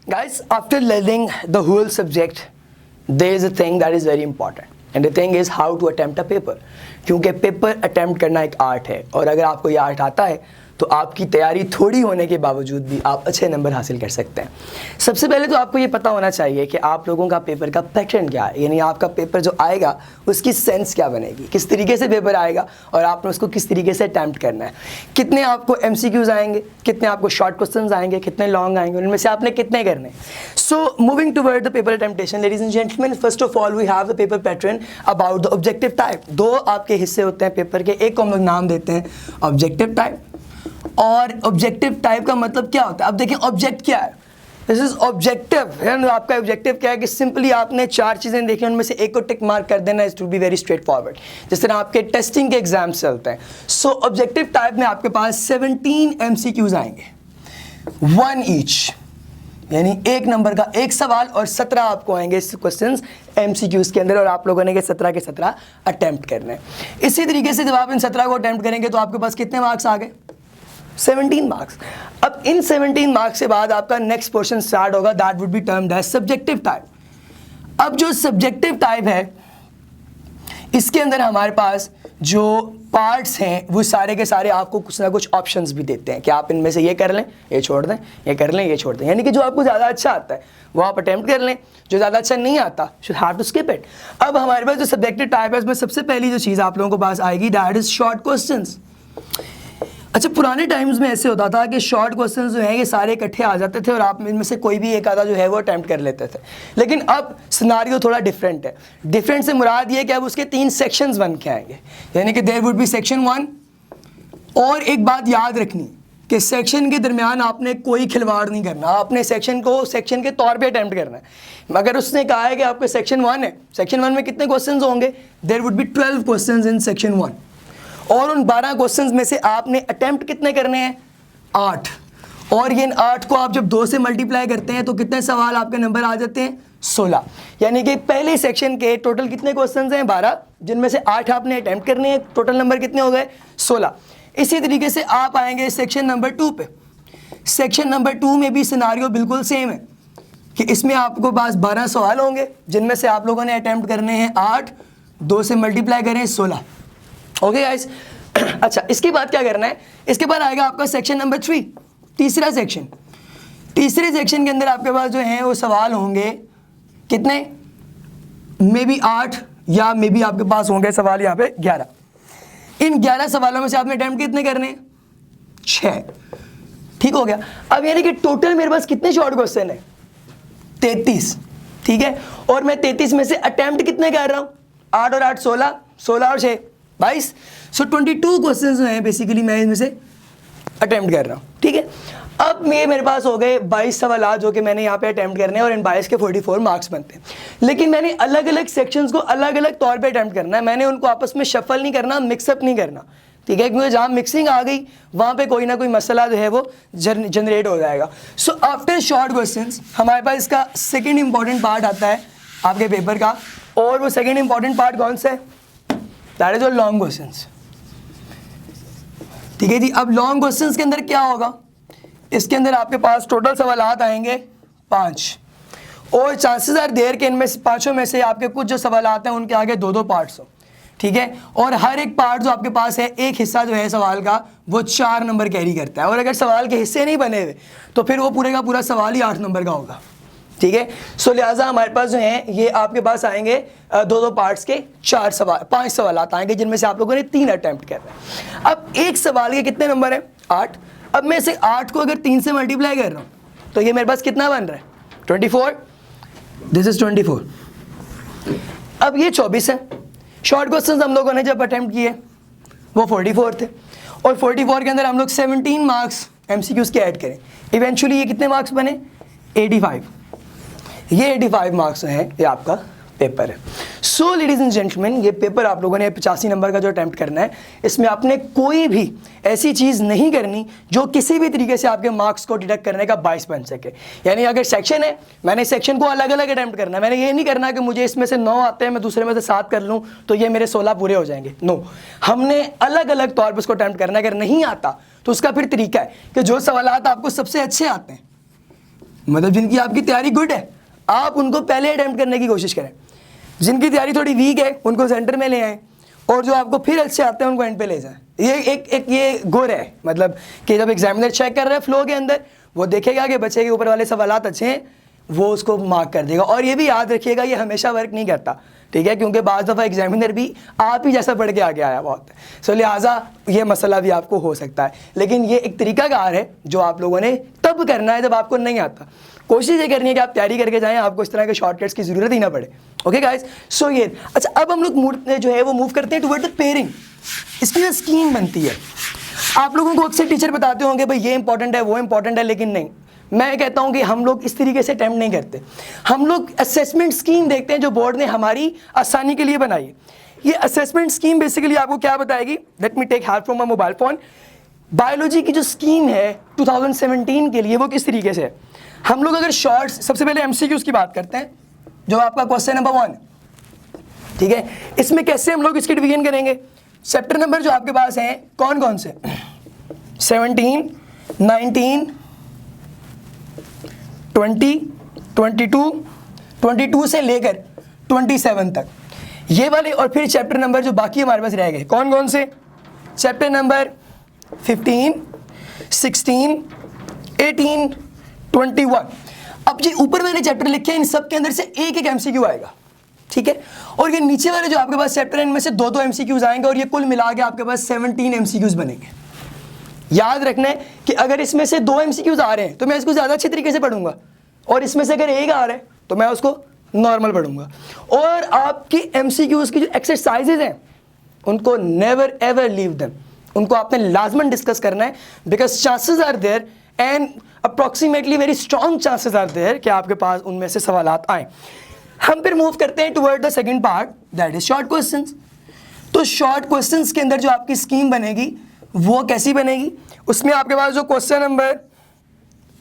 Guys, after learning the whole subject, there is a thing that is very important. And the thing is how to attempt a paper. क्योंकि paper attempt करना एक art है, और अगर आपको ये art आता है तो आपकी तैयारी थोड़ी होने के बावजूद भी आप अच्छे नंबर हासिल कर सकते हैं। सबसे पहले तो आपको ये पता होना चाहिए कि आप लोगों का पेपर का पैटर्न क्या है, यानी आपका पेपर जो आएगा उसकी सेंस क्या बनेगी, किस तरीके से पेपर आएगा और आपने उसको किस तरीके से अटैम्प्ट करना है। कितने आपको MCQs आएंगे, कितने आपको शॉर्ट क्वेश्चंस आएंगे, कितने लॉन्ग आएंगे, उनमें से आपने कितने करने। So moving toward the paper attemptation, ladies and gentleman, first of all we have the paper pattern about the objective type. दो आपके हिस्से होते हैं पेपर के, एक को हम लोग नाम देते हैं ऑब्जेक्टिव टाइप, और ऑब्जेक्टिव टाइप का मतलब क्या होता है। अब देखिए ऑब्जेक्ट क्या है, दिस इज ऑब्जेक्टिव है ना। आपका ऑब्जेक्टिव क्या है कि सिंपली आपने चार चीज़ें देखी, उनमें से एक को टिक मार्क कर देना, is to be very straightforward, जिस तरह आपके टेस्टिंग के एग्जाम्स चलते हैं। सो ऑब्जेक्टिव टाइप में आपके पास 17 MCQs आएंगे, 1 ईच, यानी एक नंबर का एक सवाल, और 17 आपको आएंगे क्वेश्चंस MCQs के अंदर, और आप लोगों ने के 17 के 17 अटेम्प्ट करने हैं। इसी तरीके से जब आप इन 17 को अटेम्प्ट करेंगे तो आपके पास कितने मार्क्स आ गए, 17 मार्क्स। अब इन 17 मार्क्स के बाद आपका नेक्स्ट पोर्शन स्टार्ट होगा, that would be termed as subjective type. अब जो सब्जेक्टिव टाइप है इसके अंदर हमारे पास जो पार्ट्स हैं वो सारे के सारे आपको कुछ ना कुछ ऑप्शंस भी देते हैं कि आप इनमें से ये कर लें, ये छोड़ दें, ये कर लें, ये छोड़ दें, यानी कि जो आपको ज़्यादा अच्छा आता है वो आप अटेम्प्ट कर लें, जो ज़्यादा अच्छा नहीं आता should have to skip it. अब हमारे पास जो सब्जेक्टिव टाइप है उसमें सबसे पहली जो चीज़ आप लोगों को पास आएगी दैट इज शॉर्ट क्वेश्चंस। अच्छा, पुराने टाइम्स में ऐसे होता था कि शॉर्ट क्वेश्चंस जो हैं ये सारे इकट्ठे आ जाते थे और आप इनमें से कोई भी एक आधा जो है वो अटेम्प्ट कर लेते थे। लेकिन अब सिनारियो थोड़ा डिफरेंट है। डिफरेंट से मुराद ये कि अब उसके 3 सेक्शंस बन के आएंगे, यानी कि देयर वुड बी सेक्शन 1। और एक बात याद रखनी कि सेक्शन के दरमियान आपने कोई खिलवाड़ नहीं करना, आपने सेक्शन को सेक्शन के तौर पे अटेम्प्ट करना है। मगर उसने कहा है कि आपके सेक्शन 1 है, सेक्शन 1 में कितने क्वेश्चंस होंगे, there would be 12 questions in section 1, और उन 12 क्वेश्चंस में से आपने अटेम्प्ट कितने करने हैं, 8। और ये 8 को आप जब 2 से मल्टीप्लाई करते हैं तो कितने सवाल आपके नंबर आ जाते हैं, 16। यानी कि पहले सेक्शन के टोटल कितने क्वेश्चंस हैं, 12, जिनमें से 8 आपने अटेम्प्ट करने हैं, टोटल नंबर कितने हो गए, 16। इसी तरीके से आप आएंगे सेक्शन नंबर 2 पे। सेक्शन नंबर 2 में भी सिनारियो बिल्कुल सेम है कि इसमें आपको पास 12 सवाल होंगे, जिनमें से आप लोगों ने अटेम्प्ट करने हैं 8, 2 से मल्टीप्लाई करें 16। ओके गाइस, अच्छा इसके बाद क्या करना है, इसके बाद आएगा आपका सेक्शन नंबर 3, तीसरा सेक्शन। तीसरे सेक्शन के अंदर आपके पास जो हैं वो सवाल होंगे कितने, मे बी 8 या मे बी आपके पास होंगे सवाल यहाँ पे 11। इन 11 सवालों में से आपने अटेम्प्ट कितने करने हैं, 6। ठीक हो गया। अब यानी कि टोटल मेरे पास कितने शॉर्ट क्वेश्चन है, 33। ठीक है, और मैं 33 में से अटेम्प्ट कितने कर रहा हूँ, 8 और 8 16, 16 और 6 22। सो 22 क्वेश्चन जो हैं बेसिकली मैं इनमें से अटेम्प्ट कर रहा हूँ। ठीक है, अब मेरे पास हो गए 22 सवाल जो कि मैंने यहाँ पे अटेम्प्ट करने हैं, और इन 22 के 44 मार्क्स बनते हैं। लेकिन मैंने अलग अलग सेक्शंस को अलग अलग तौर पे अटेम्प्ट करना है, मैंने उनको आपस में शफल नहीं करना, मिक्सअप नहीं करना। ठीक है, क्योंकि जहाँ मिक्सिंग आ गई वहाँ पे कोई ना कोई मसला जो है वो जनरेट हो जाएगा। सो आफ्टर शॉर्ट क्वेश्चंस हमारे पास इसका सेकेंड इंपॉर्टेंट पार्ट आता है आपके पेपर का, और वो सेकेंड इंपॉर्टेंट पार्ट कौन सा है, दैट इज लॉन्ग क्वेश्चंस। ठीक है जी, अब लॉन्ग क्वेश्चंस के अंदर क्या होगा, इसके अंदर आपके पास टोटल सवाल आएंगे 5, और चांसेस आर देयर कि इनमें से 5 में से आपके कुछ जो सवाल हैं उनके आगे 2-2 पार्ट्स हो। ठीक है, और हर एक पार्ट जो आपके पास है, एक हिस्सा जो है सवाल का वो 4 नंबर कैरी करता है, और अगर सवाल के हिस्से नहीं बने हुए तो फिर वो पूरे का पूरा सवाल ही 8 नंबर का होगा। ठीक है, सो लिहाजा हमारे पास जो हैं ये आपके पास आएंगे 2-2 पार्ट्स के 5 सवाल आएंगे, जिनमें से आप लोगों ने 3 अटेम्प्ट कर रहे हैं। अब एक सवाल के कितने नंबर हैं, 8। अब मैं इसे 8 को अगर 3 से मल्टीप्लाई कर रहा हूँ तो ये मेरे पास कितना बन रहा है, 24। This is 24। अब ये 24 है। शॉर्ट क्वेश्चंस हम लोगों ने जब अटेम्प्ट किए वो 44 थे, और 44 के अंदर हम लोग 17 मार्क्स MCQs के ऐड करें, इवेंचुअली ये कितने मार्क्स बने, 85। ये 85 मार्क्स हैं, ये आपका पेपर है। सो लेडीज एंड जेंटलमैन, ये पेपर आप लोगों ने 85 नंबर का जो अटेम्प्ट करना है, इसमें आपने कोई भी ऐसी चीज़ नहीं करनी जो किसी भी तरीके से आपके मार्क्स को डिडक्ट करने का बाइस बन सके। यानी अगर सेक्शन है, मैंने सेक्शन को अलग अलग अटेम्प्ट करना है, मैंने ये नहीं करना कि मुझे इसमें से 9 आते हैं मैं दूसरे में से 7 कर लूँ तो ये मेरे 16 पूरे हो जाएंगे। नो, हमने अलग अलग तौर पर उसको अटेम्प्ट करना है। अगर नहीं आता तो उसका फिर तरीका है कि जो सवाल आपको सबसे अच्छे आते हैं मतलब जिनकी आपकी तैयारी गुड है आप उनको पहले अटेम्प्ट करने की कोशिश करें, जिनकी तैयारी थोड़ी वीक है उनको सेंटर में ले आएँ, और जो आपको फिर अच्छे आते हैं उनको एंड पे ले जाएं। ये एक ये गुर है, मतलब कि जब एग्जामिनर चेक कर रहा है फ्लो के अंदर वो देखेगा कि बच्चे के ऊपर वाले सवालात अच्छे हैं, वो उसको मार्क कर देगा। और ये भी याद रखिएगा ये हमेशा वर्क नहीं करता, ठीक है, क्योंकि बाज़ दफ़ा एग्जामिनर भी आप ही जैसा पढ़ के आगे आया बहुत, सो लिहाजा ये मसला भी आपको हो सकता है। लेकिन ये एक तरीकाकार है जो आप लोगों ने तब करना है जब आपको नहीं आता। कोशिश ये करनी है कि आप तैयारी करके जाएं, आपको इस तरह के शॉर्टकट्स की ज़रूरत ही ना पड़े। ओके गाइस, सो ये अच्छा, अब हम लोग जो है वो मूव करते हैं टुवर्ड द पेयरिंग। इसकी जो स्कीम बनती है, आप लोगों को अक्सर टीचर बताते होंगे भाई ये इंपॉर्टेंट है वो इंपॉर्टेंट है, लेकिन नहीं, मैं कहता हूं कि हम लोग इस तरीके से अटेम्प्ट नहीं करते। हम लोग असेसमेंट स्कीम देखते हैं जो बोर्ड ने हमारी आसानी के लिए बनाई है। ये असेसमेंट स्कीम बेसिकली आपको क्या बताएगी, let me take help from my mobile phone. Biology की जो स्कीम है 2017 के लिए वो किस तरीके से है। हम लोग अगर शॉर्ट्स, सबसे पहले एमसीक्यूज की बात करते हैं, जो आपका क्वेश्चन नंबर 1, ठीक है, इसमें कैसे हम लोग इसकी डिवीजन करेंगे। चैप्टर नंबर जो आपके पास हैं कौन कौन से, 17, 19, 20, 22, 22 से लेकर 27 तक, ये वाले, और फिर चैप्टर नंबर जो बाकी हमारे पास रह गए कौन कौन से, चैप्टर नंबर 15, 16, 18, 21। अब ये ऊपर मैंने चैप्टर लिखे हैं, इन सब के अंदर से एक एक एमसीक्यू आएगा, ठीक है, और ये नीचे वाले जो आपके पास चैप्टर हैं इनमें से दो एमसीक्यूज आएंगे, और ये कुल मिला के आपके पास 17 एमसीक्यूज बनेंगे। याद रखना है कि अगर इसमें से 2 एमसीक्यूज आ रहे हैं तो मैं इसको ज़्यादा अच्छे तरीके से पढ़ूंगा, और इसमें से अगर एक आ रहा है तो मैं उसको नॉर्मल पढ़ूंगा। और आपकी एमसीक्यूज की जो एक्सरसाइजेज हैं उनको नेवर एवर लीव देम, उनको आपने लाजमन डिस्कस करना है, because chances are there and approximately very strong chances are there कि आपके पास उनमें से सवालात आए। हम फिर मूव करते हैं toward the second part, that is short questions. तो शॉर्ट क्वेश्चंस के अंदर जो आपकी स्कीम बनेगी वो कैसी बनेगी, उसमें आपके पास जो क्वेश्चन नंबर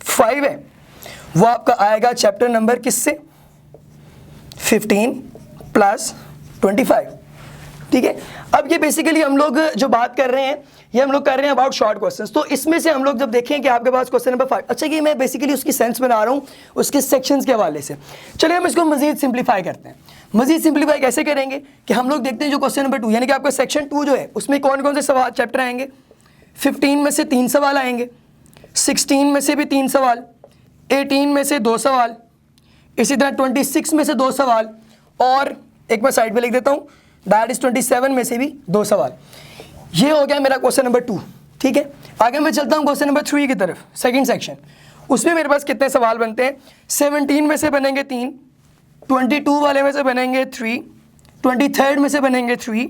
5 है वो आपका आएगा चैप्टर नंबर किससे, 15 प्लस 25, ठीक है। अब ये बेसिकली हम लोग जो बात कर रहे हैं ये हम लोग कर रहे हैं अबाउट शॉर्ट क्वेश्चंस। तो इसमें से हम लोग जब देखें कि आपके पास क्वेश्चन नंबर 5, अच्छा कि मैं बेसिकली उसकी सेंस बना रहा हूँ उसके सेक्शंस के हवाले से। चलिए हम इसको मजीद सिंप्लीफाई करते हैं। मजीद सिंप्लीफाई कैसे करेंगे कि हम लोग देखते हैं जो क्वेश्चन नंबर 2 यानी कि आपका सेक्शन 2 जो है उसमें कौन कौन से सवाल चैप्टर आएंगे, 15 में से 3 सवाल आएंगे, 16 में से भी 3 सवाल, 18 में से 2 सवाल, इसी तरह 26 में से 2 सवाल, और एक मैं साइड पे लिख देता हूँ दैट इज 27 में से भी 2 सवाल। ये हो गया मेरा क्वेश्चन नंबर 2, ठीक है। आगे मैं चलता हूँ क्वेश्चन नंबर 3 की तरफ, सेकंड सेक्शन। उसमें मेरे पास कितने सवाल बनते हैं, 17 में से बनेंगे 3, 22 वाले में से बनेंगे 3, 23rd में से बनेंगे 3,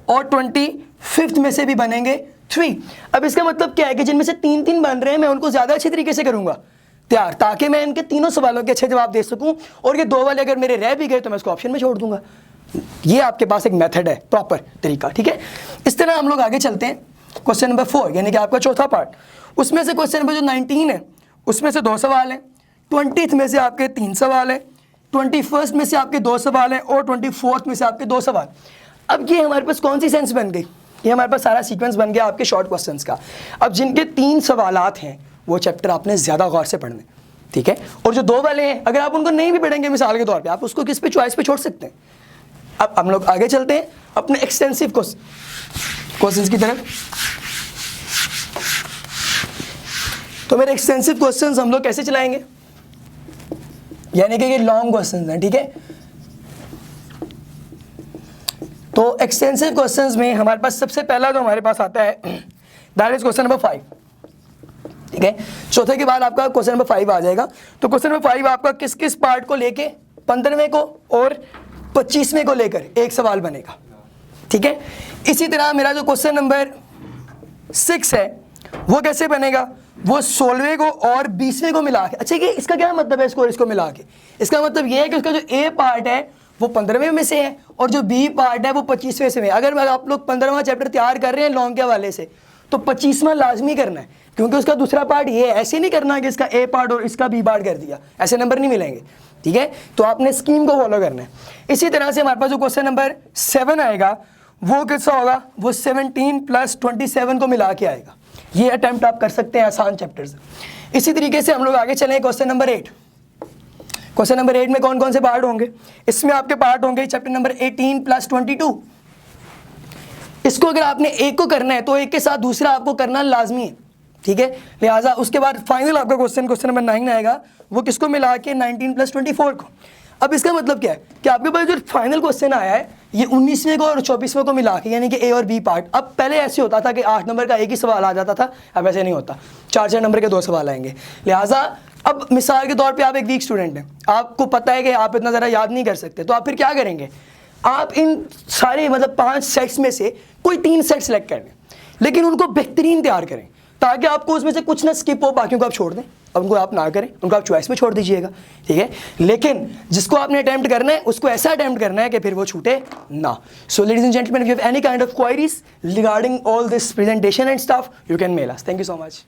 और 25th में से भी बनेंगे 3। अब इसका मतलब क्या है कि जिनमें से 3-3 बन रहे हैं मैं उनको ज़्यादा अच्छे तरीके से करूँगा तैयार, ताकि मैं इनके तीनों सवालों के अच्छे जवाब दे सकूँ, और ये 2 वाले अगर मेरे रह भी गए तो मैं उसको ऑप्शन में छोड़ दूंगा। ये आपके पास एक मेथड है, प्रॉपर तरीका, ठीक है। इस तरह हम लोग आगे चलते हैं क्वेश्चन नंबर 4 यानी कि आपका चौथा पार्ट। उसमें से क्वेश्चन नंबर जो 19 है उसमें से 2 सवाल हैं, 20th में से आपके 3 सवाल हैं, 21st में से आपके 2 सवाल हैं, और 24th में से आपके 2 सवाल। अब ये हमारे पास कौन सी सेंस बन गई, ये हमारे पास सारा सीक्वेंस बन गया आपके शॉर्ट क्वेश्चंस का। अब जिनके 3 सवालात हैं वो चैप्टर आपने ज़्यादा गौर से पढ़ने, ठीक है। और जो 2 वाले हैं अगर आप उनको नहीं भी पढ़ेंगे मिसाल के तौर पे आप उसको किस पे, चॉइस पे छोड़ सकते हैं। अब हम लोग आगे चलते हैं अपने एक्सटेंसिव क्वेश्चंस की तरफ। तो मेरे एक्सटेंसिव क्वेश्चंस हम लोग कैसे चलाएंगे, यानी कि ये लॉन्ग क्वेश्चंस हैं, ठीक है। तो एक्सटेंसिव क्वेश्चंस में हमारे पास सबसे पहला जो हमारे पास आता है दैट इज क्वेश्चन नंबर 5, ठीक है। चौथे के बाद आपका क्वेश्चन नंबर 5 आ जाएगा। तो क्वेश्चन नंबर 5 आपका किस किस पार्ट को लेके 15वें को और 25वें को लेकर एक सवाल बनेगा, ठीक है। इसी तरह मेरा जो क्वेश्चन नंबर 6 है वो कैसे बनेगा, वो 16वें को और 20वें को मिला के। अच्छा, ये इसका क्या मतलब है, इसको मिला के, इसका मतलब ये है कि उसका जो ए पार्ट है वो 15वें में से है और जो बी पार्ट है वो 25वें से है। अगर आप लोग 15वां चैप्टर तैयार कर रहे हैं लॉन्ग के हवाले से तो 25वां लाजमी करना है, क्योंकि उसका दूसरा पार्ट ये है। ऐसे नहीं करना कि इसका ए पार्ट और इसका बी पार्ट कर दिया, ऐसे नंबर नहीं मिलेंगे, ठीक है। तो आपने स्कीम को फॉलो करना है। इसी तरह से हमारे पास जो क्वेश्चन नंबर 7 आएगा वो कैसा होगा, वो 17 प्लस 27 को मिला के आएगा। ये अटेम्प्ट आप कर सकते हैं आसान चैप्टर से। इसी तरीके से हम लोग आगे चलें क्वेश्चन नंबर 8। क्वेश्चन नंबर 8 में कौन कौन से पार्ट होंगे? इसमें आपके पार्ट होंगे चैप्टर नंबर 18 + 22। इसको अगर आपने एक को करना है तो एक के साथ दूसरा आपको करना लाजमी है, ठीक है। लिहाजा उसके बाद फाइनल आपका क्वेश्चन नंबर 9 आएगा, वो किसको मिला के 19 + 24 को। अब इसका मतलब क्या है कि आपके पास जो फाइनल क्वेश्चन आया है ये 19वें को और 24वें को मिला के, यानी कि ए और बी पार्ट। अब पहले ऐसे होता था कि 8 नंबर का एक ही सवाल आ जाता था, अब ऐसे नहीं होता, 4 नंबर के 2 सवाल आएंगे। लिहाजा अब मिसाल के तौर पे आप एक वीक स्टूडेंट हैं, आपको पता है कि आप इतना ज़रा याद नहीं कर सकते, तो आप फिर क्या करेंगे? आप इन सारे मतलब 5 सेट्स में से कोई 3 सेट सेलेक्ट कर लें, लेकिन उनको बेहतरीन तैयार करें ताकि आपको उसमें से कुछ ना स्किप हो, बाकियों को आप छोड़ दें, अब उनको आप ना करें, उनको आप चॉइस में छोड़ दीजिएगा, ठीक है। लेकिन जिसको आपने अटेम्प्ट करना है उसको ऐसा अटेम्प्ट करना है कि फिर वो छूटे ना। So ladies and gentleman, if you have any kind of queries regarding all this presentation and stuff, you can mail us. Thank you so much.